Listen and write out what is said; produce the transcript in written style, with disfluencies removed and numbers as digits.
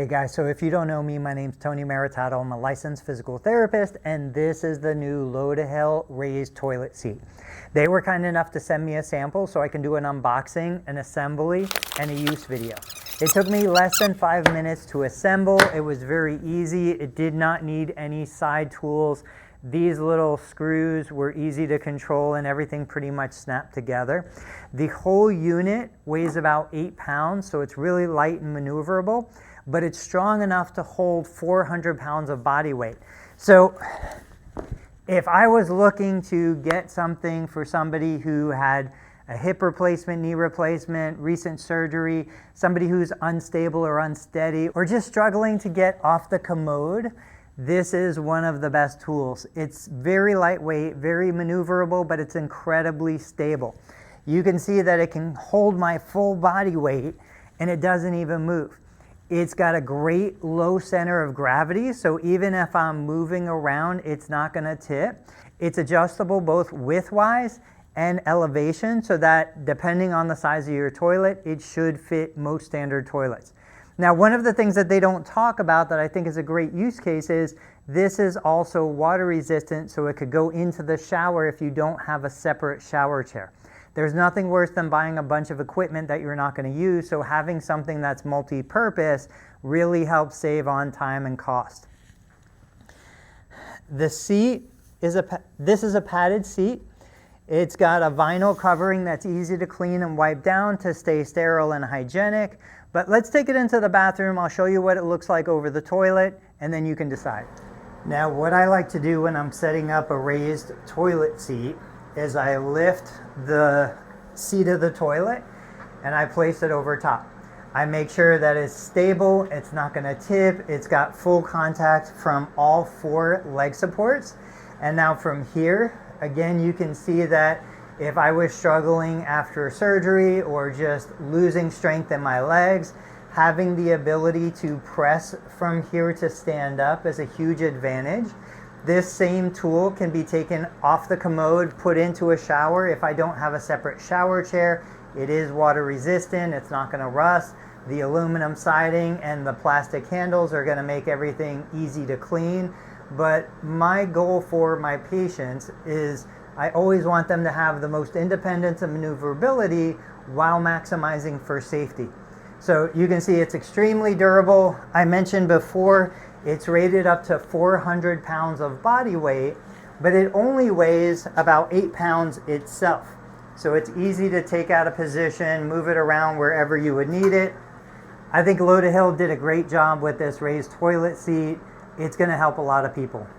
Hey guys, so if you don't know me, my name's Tony Maritato. I'm a licensed physical therapist, and this is the new Low to Hill raised toilet seat. They were kind enough to send me a sample so I can do an unboxing, an assembly, and a use video. It took me less than 5 minutes to assemble. It was very easy. It did not need any side tools. These little screws were easy to control and everything pretty much snapped together. The whole unit weighs about 8 pounds, so it's really light and maneuverable, but it's strong enough to hold 400 pounds of body weight. So if I was looking to get something for somebody who had a hip replacement, knee replacement, recent surgery, somebody who's unstable or unsteady, or just struggling to get off the commode, this is one of the best tools. It's very lightweight, very maneuverable, but it's incredibly stable. You can see that it can hold my full body weight and it doesn't even move. It's got a great low center of gravity, so even if I'm moving around, it's not gonna tip. It's adjustable both width-wise and elevation, so that depending on the size of your toilet, it should fit most standard toilets. Now, one of the things that they don't talk about that I think is a great use case is this is also water resistant, so it could go into the shower if you don't have a separate shower chair. There's nothing worse than buying a bunch of equipment that you're not going to use, so having something that's multi-purpose really helps save on time and cost. The seat is this is a padded seat. It's got a vinyl covering that's easy to clean and wipe down to stay sterile and hygienic. But let's take it into the bathroom. I'll show you what it looks like over the toilet, and then you can decide. Now, what I like to do when I'm setting up a raised toilet seat is I lift the seat of the toilet and I place it over top. I make sure that it's stable, it's not going to tip, it's got full contact from all 4 leg supports. And now from here, again, you can see that if I was struggling after surgery or just losing strength in my legs, having the ability to press from here to stand up is a huge advantage. This same tool can be taken off the commode, put into a shower. If I don't have a separate shower chair, it is water resistant, it's not going to rust. The aluminum siding and the plastic handles are going to make everything easy to clean. But my goal for my patients is I always want them to have the most independence and maneuverability while maximizing for safety. So you can see it's extremely durable. I mentioned before, it's rated up to 400 pounds of body weight, but it only weighs about 8 pounds itself. So it's easy to take out of position, move it around wherever you would need it. I think Low to Hill did a great job with this raised toilet seat. It's going to help a lot of people.